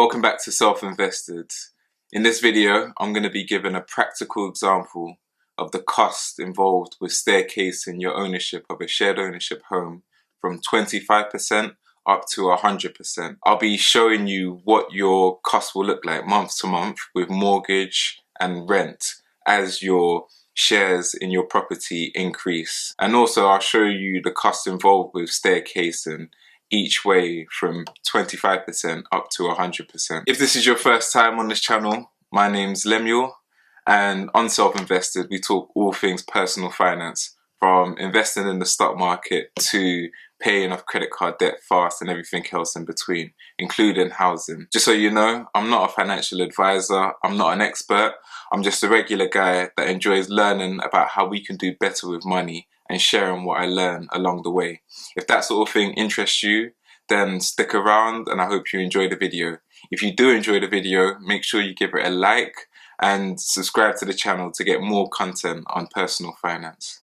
Welcome back to Self-Invested. In this video, I'm going to be giving a practical example of the cost involved with staircasing your ownership of a shared ownership home from 25% up to 100%. I'll be showing you what your cost will look like month to month with mortgage and rent as your shares in your property increase. And also I'll show you the cost involved with staircasing each way from 25% up to 100%. If this is your first time on this channel, my name's Lemuel, and on Self-Invested we talk all things personal finance, from investing in the stock market to paying off credit card debt fast and everything else in between, including housing. Just so you know, I'm not a financial advisor, I'm not an expert, I'm just a regular guy that enjoys learning about how we can do better with money and sharing what I learn along the way. If that sort of thing interests you, then stick around and I hope you enjoy the video. If you do enjoy the video, make sure you give it a like and subscribe to the channel to get more content on personal finance.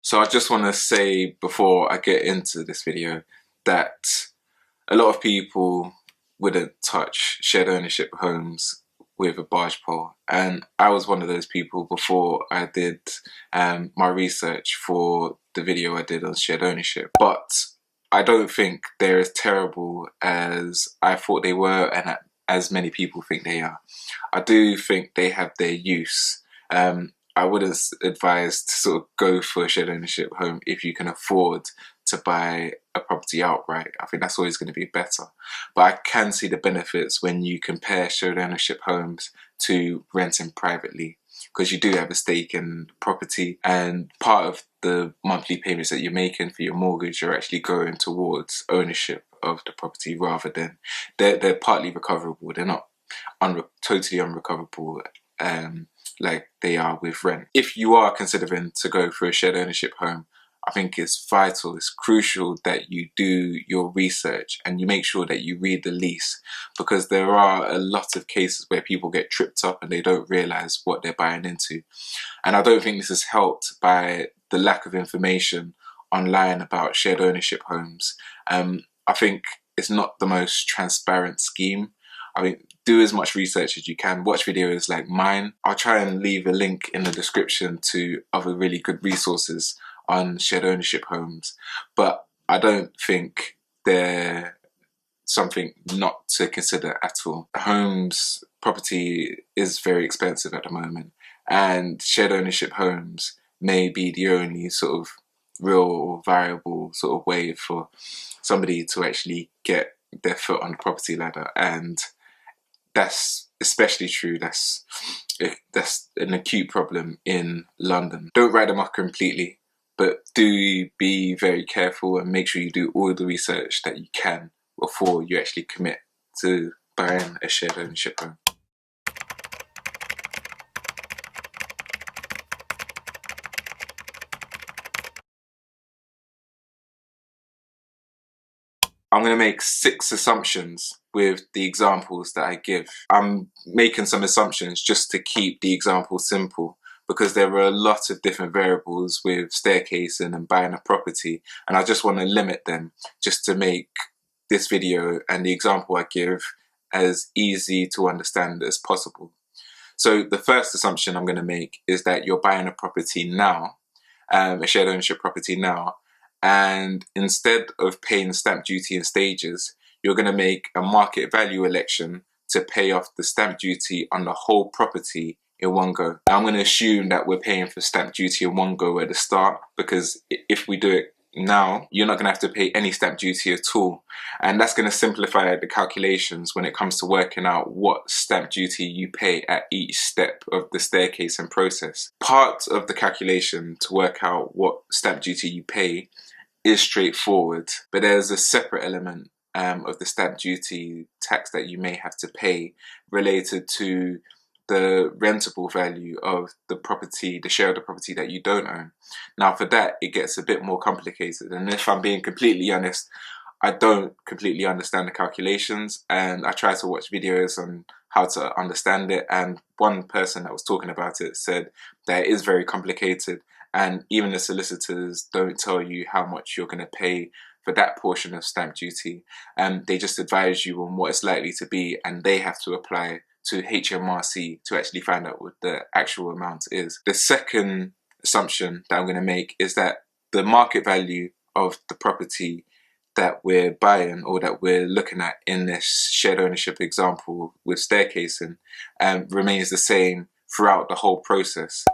So I just want to say before I get into this video that a lot of people wouldn't touch shared ownership homes with a barge pole, and I was one of those people before I did my research for the video I did on shared ownership. But I don't think they're as terrible as I thought they were and as many people think they are. I do think they have their use. I wouldn't advise to sort of go for a shared ownership home if you can afford to buy a property outright. I think that's always going to be better. But I can see the benefits when you compare shared ownership homes to renting privately, because you do have a stake in property and part of the monthly payments that you're making for your mortgage are actually going towards ownership of the property, rather than they're partly recoverable. They're not totally unrecoverable like they are with rent. If you are considering to go for a shared ownership home, I think it's vital, it's crucial that you do your research and you make sure that you read the lease, because there are a lot of cases where people get tripped up and they don't realise what they're buying into. And I don't think this is helped by the lack of information online about shared ownership homes. I think it's not the most transparent scheme. I mean, do as much research as you can, watch videos like mine. I'll try and leave a link in the description to other really good resources on shared ownership homes, but I don't think they're something not to consider at all. Homes, property is very expensive at the moment, and shared ownership homes may be the only sort of real or viable sort of way for somebody to actually get their foot on the property ladder. And that's especially true, that's an acute problem in London. Don't write them off completely, but do be very careful and make sure you do all the research that you can before you actually commit to buying a shared ownership home. I'm going to make 6 assumptions with the examples that I give. I'm making some assumptions just to keep the example simple, because there are a lot of different variables with staircasing and buying a property, and I just want to limit them just to make this video and the example I give as easy to understand as possible. So the first assumption I'm going to make is that you're buying a property now, a shared ownership property now, and instead of paying stamp duty in stages, you're going to make a market value election to pay off the stamp duty on the whole property in one go. Now I'm going to assume that we're paying for stamp duty in one go at the start, because if we do it now, you're not going to have to pay any stamp duty at all. And that's going to simplify the calculations when it comes to working out what stamp duty you pay at each step of the staircasing process. Part of the calculation to work out what stamp duty you pay is straightforward, but there's a separate element of the stamp duty tax that you may have to pay related to the rentable value of the property, the share of the property that you don't own. Now for that, it gets a bit more complicated, and if I'm being completely honest, I don't completely understand the calculations, and I try to watch videos on how to understand it, and one person that was talking about it said that it is very complicated and even the solicitors don't tell you how much you're going to pay for that portion of stamp duty. They just advise you on what it's likely to be, and they have to apply to HMRC to actually find out what the actual amount is. The second assumption that I'm going to make is that the market value of the property that we're buying or that we're looking at in this shared ownership example with staircasing remains the same throughout the whole process.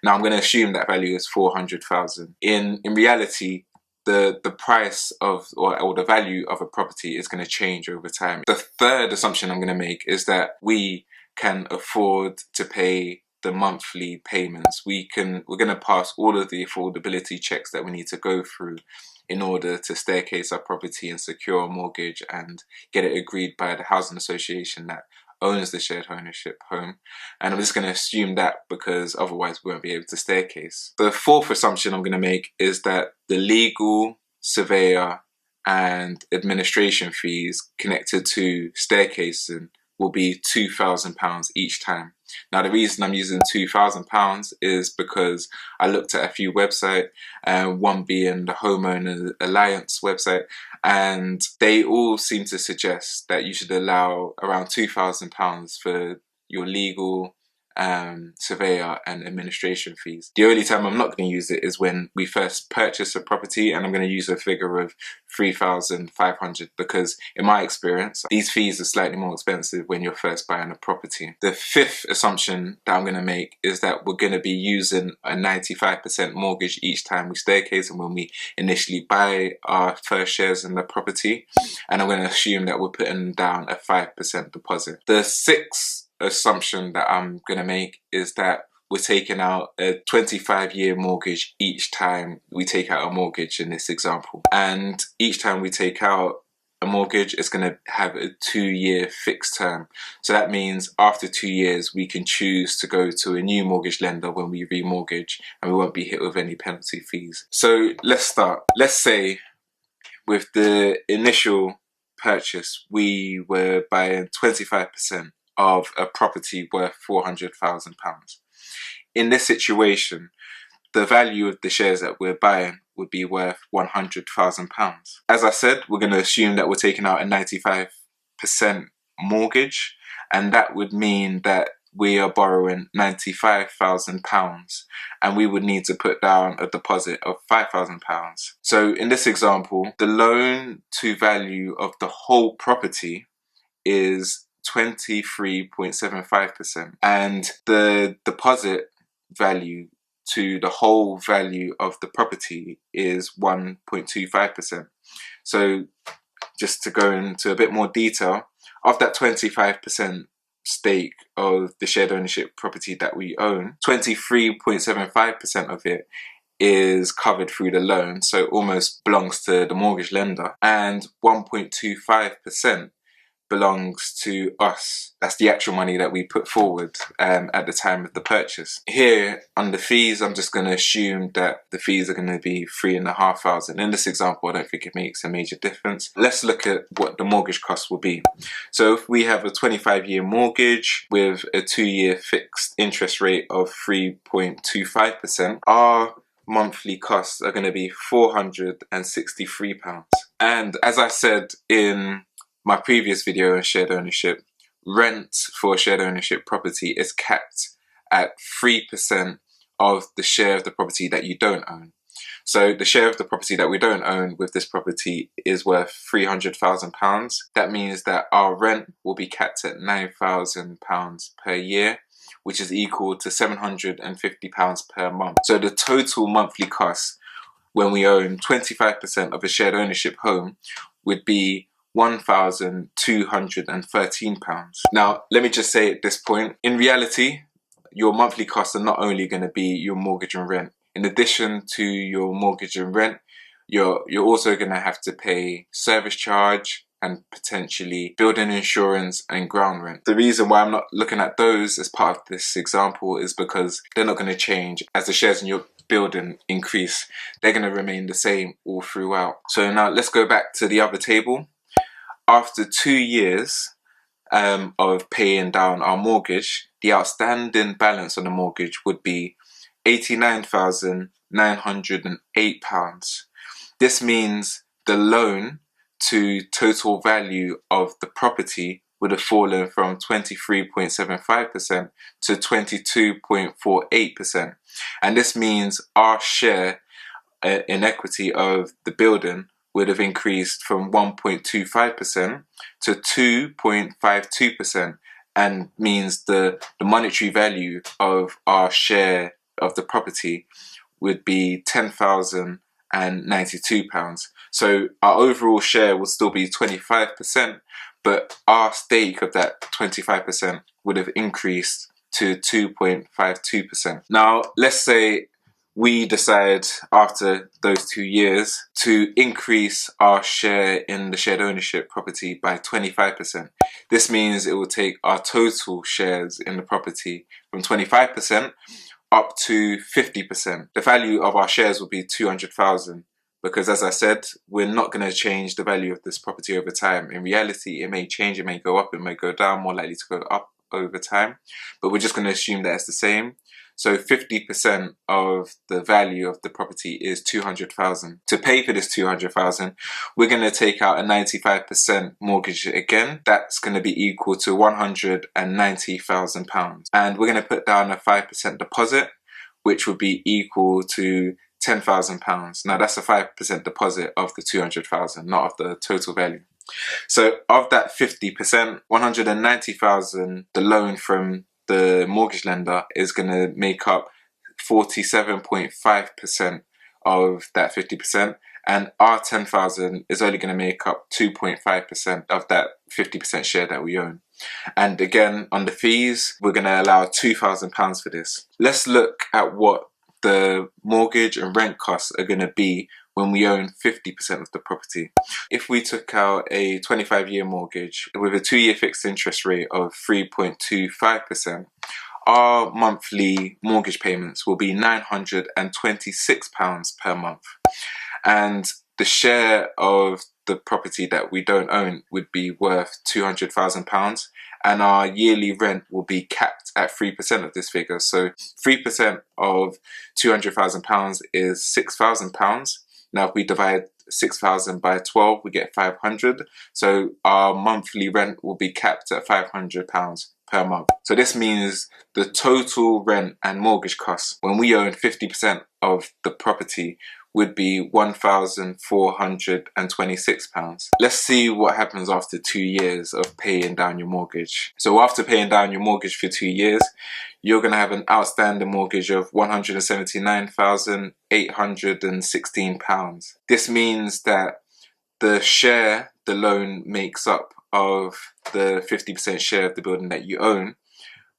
Now I'm going to assume that value is 400,000. In reality, the price of or the value of a property is going to change over time. The third assumption I'm going to make is that we can afford to pay the monthly payments. We're going to pass all of the affordability checks that we need to go through in order to staircase our property and secure a mortgage and get it agreed by the housing association that owns the shared ownership home. And I'm just going to assume that because otherwise we won't be able to staircase. The fourth assumption I'm going to make is that the legal, surveyor and administration fees connected to staircasing will be £2,000 each time. Now the reason I'm using £2,000 is because I looked at a few websites, one being the Homeowners Alliance website, and they all seem to suggest that you should allow around £2,000 for your legal, surveyor and administration fees. The only time I'm not going to use it is when we first purchase a property, and I'm going to use a figure of 3,500 because in my experience these fees are slightly more expensive when you're first buying a property. The fifth assumption that I'm going to make is that we're going to be using a 95% mortgage each time we staircase and when we initially buy our first shares in the property, and I'm going to assume that we're putting down a 5% deposit. The sixth assumption that I'm going to make is that we're taking out a 25-year mortgage each time we take out a mortgage in this example. And each time we take out a mortgage, it's going to have a 2-year fixed term. So that means after 2 years, we can choose to go to a new mortgage lender when we remortgage, and we won't be hit with any penalty fees. So let's start. Let's say with the initial purchase, we were buying 25% of a property worth £400,000. In this situation, the value of the shares that we're buying would be worth £100,000. As I said, we're going to assume that we're taking out a 95% mortgage, and that would mean that we are borrowing £95,000 and we would need to put down a deposit of £5,000. So in this example, the loan to value of the whole property is 23.75%, and the deposit value to the whole value of the property is 1.25%. So just to go into a bit more detail, of that 25% stake of the shared ownership property that we own, 23.75% of it is covered through the loan, so almost belongs to the mortgage lender, and 1.25% belongs to us. That's the actual money that we put forward at the time of the purchase. Here on the fees, I'm just going to assume that the fees are going to be £3,500. In this example, I don't think it makes a major difference. Let's look at what the mortgage cost will be. So if we have a 25-year mortgage with a 2-year fixed interest rate of 3.25%, our monthly costs are going to be £463. And as I said in my previous video on shared ownership, rent for a shared ownership property is capped at 3% of the share of the property that you don't own. So the share of the property that we don't own with this property is worth £300,000. That means that our rent will be capped at £9,000 per year, which is equal to £750 per month. So the total monthly cost when we own 25% of a shared ownership home would be £1,213. Now, let me just say at this point, in reality, your monthly costs are not only going to be your mortgage and rent. In addition to your mortgage and rent, you're also going to have to pay service charge and potentially building insurance and ground rent. The reason why I'm not looking at those as part of this example is because they're not going to change as the shares in your building increase. They're going to remain the same all throughout. So now let's go back to the other table. After 2 years of paying down our mortgage, the outstanding balance on the mortgage would be £89,900. £908. This means the loan to total value of the property would have fallen from 23.75% to 22.48%. And this means our share in equity of the building would have increased from 1.25% to 2.52%, and means the monetary value of our share of the property would be £10,092. So our overall share will still be 25%, but our stake of that 25% would have increased to 2.52%. Now, let's say we decide after those 2 years to increase our share in the shared ownership property by 25%. This means it will take our total shares in the property from 25% up to 50%. The value of our shares will be 200,000, because, as I said, we're not going to change the value of this property over time. In reality, it may change, it may go up, it may go down, more likely to go up over time, but we're just going to assume that it's the same. So 50% of the value of the property is 200,000. To pay for this 200,000, we're going to take out a 95% mortgage again. That's going to be equal to £190,000. And we're going to put down a 5% deposit, which would be equal to £10,000. Now that's a 5% deposit of the 200,000, not of the total value. So of that 50%, 190,000, the loan from the mortgage lender, is going to make up 47.5% of that 50%, and our 10,000 is only going to make up 2.5% of that 50% share that we own. And again, on the fees, we're going to allow £2,000 for this. Let's look at what the mortgage and rent costs are going to be when we own 50% of the property. If we took out a 25-year mortgage with a 2-year fixed interest rate of 3.25%, our monthly mortgage payments will be £926 per month. And the share of the property that we don't own would be worth £200,000, and our yearly rent will be capped at 3% of this figure. So 3% of £200,000 is £6,000. Now, if we divide 6,000 by 12, we get 500. So our monthly rent will be capped at £500 per month. So this means the total rent and mortgage costs when we own 50% of the property would be £1,426. Let's see what happens after 2 years of paying down your mortgage. So after paying down your mortgage for 2 years, you're going to have an outstanding mortgage of £179,816. This means that the share the loan makes up of the 50% share of the building that you own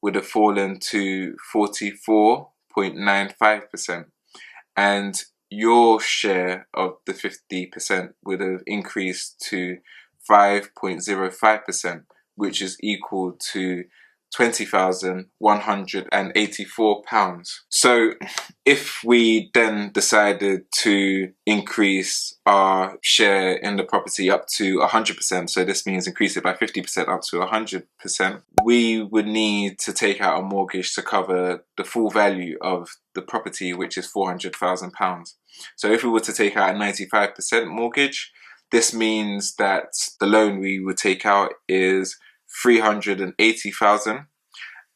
would have fallen to 44.95%, and your share of the 50% would have increased to 5.05%, which is equal to £20,184. So if we then decided to increase our share in the property up to 100%, so this means increase it by 50% up to 100%, we would need to take out a mortgage to cover the full value of the property, which is £400,000. So if we were to take out a 95% mortgage, this means that the loan we would take out is £380,000,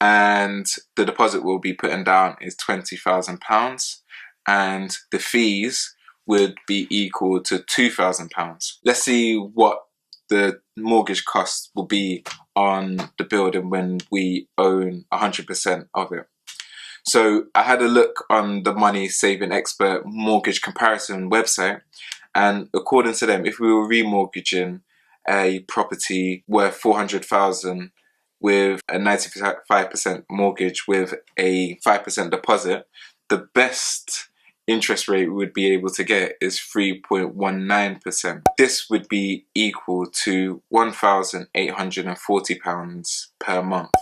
and the deposit we'll be putting down is £20,000, and the fees would be equal to £2,000. Let's see what the mortgage cost will be on the building when we own 100% of it. So I had a look on the Money Saving Expert mortgage comparison website, and according to them, if we were remortgaging a property worth £400,000 with a 95% mortgage with a 5% deposit, the best interest rate we would be able to get is 3.19%. This would be equal to £1,840 per month.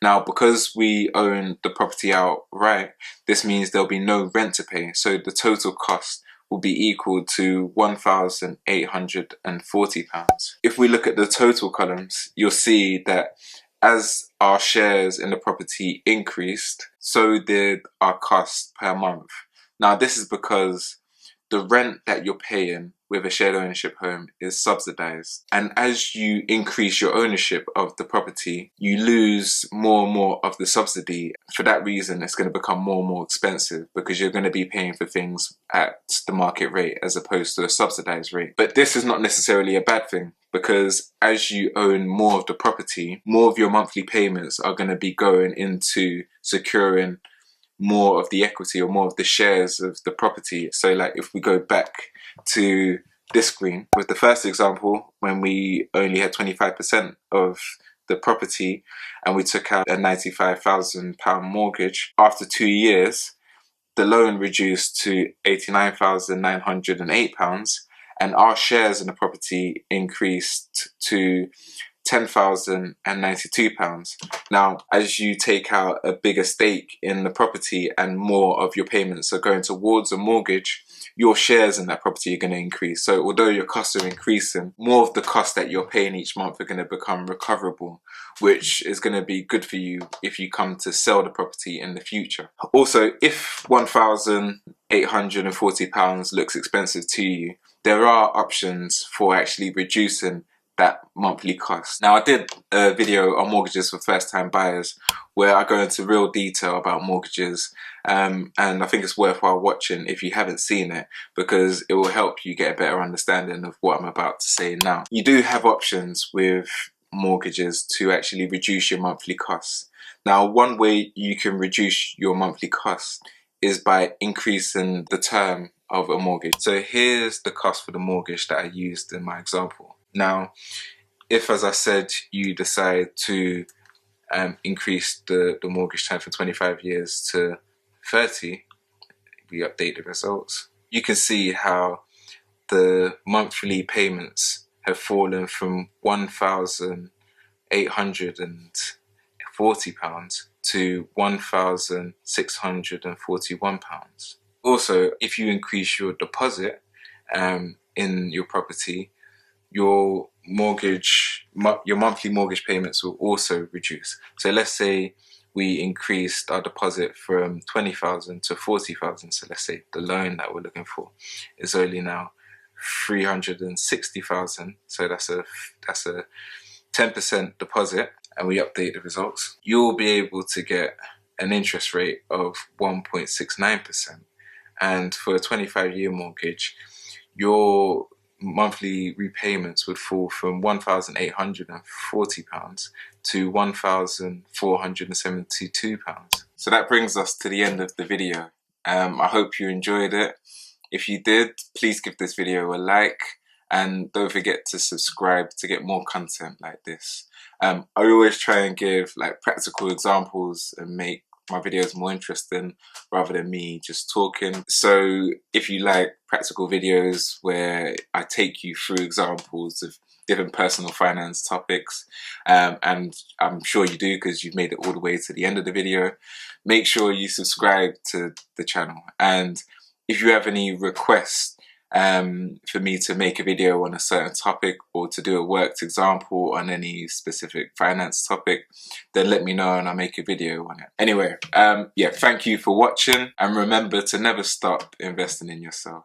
Now, because we own the property outright, this means there'll be no rent to pay, so the total cost will be equal to £1,840. If we look at the total columns, you'll see that as our shares in the property increased, so did our cost per month. Now, this is because the rent that you're paying with a shared ownership home is subsidised. And as you increase your ownership of the property, you lose more and more of the subsidy. For that reason, it's going to become more and more expensive because you're going to be paying for things at the market rate as opposed to a subsidised rate. But this is not necessarily a bad thing, because as you own more of the property, more of your monthly payments are going to be going into securing more of the equity or more of the shares of the property. So like if we go back to this screen with the first example, when we only had 25% of the property and we took out a £95,000 mortgage, after 2 years the loan reduced to £89,908 and our shares in the property increased to £10,092. Now, as you take out a bigger stake in the property and more of your payments are going towards a mortgage, your shares in that property are going to increase. So although your costs are increasing, more of the costs that you're paying each month are going to become recoverable, which is going to be good for you if you come to sell the property in the future. Also, if £1,840 looks expensive to you, there are options for actually reducing that monthly cost. Now, I did a video on mortgages for first-time buyers where I go into real detail about mortgages, and I think it's worthwhile watching if you haven't seen it, because it will help you get a better understanding of what I'm about to say now. You do have options with mortgages to actually reduce your monthly costs. Now, one way you can reduce your monthly costs is by increasing the term of a mortgage. So here's the cost for the mortgage that I used in my example. Now, if, as I said, you decide to increase the mortgage term from 25 years to 30, we update the results, you can see how the monthly payments have fallen from £1,840 to £1,641. Also, if you increase your deposit in your property, your monthly mortgage payments will also reduce. So let's say we increased our deposit from 20,000 to 40,000. So let's say the loan that we're looking for is only now 360,000. So that's a 10% deposit, and we update the results. You'll be able to get an interest rate of 1.69%. And for a 25-year mortgage, your monthly repayments would fall from £1,840 to £1,472. So that brings us to the end of the video. I hope you enjoyed it. If you did, please give this video a like and don't forget to subscribe to get more content like this. I always try and give like practical examples and make my videos more interesting rather than me just talking. So if you like practical videos where I take you through examples of different personal finance topics, and I'm sure you do because you've made it all the way to the end of the video, make sure you subscribe to the channel. And if you have any requests for me to make a video on a certain topic or to do a worked example on any specific finance topic, then let me know and I'll make a video on it. Anyway, yeah, thank you for watching, and remember to never stop investing in yourself.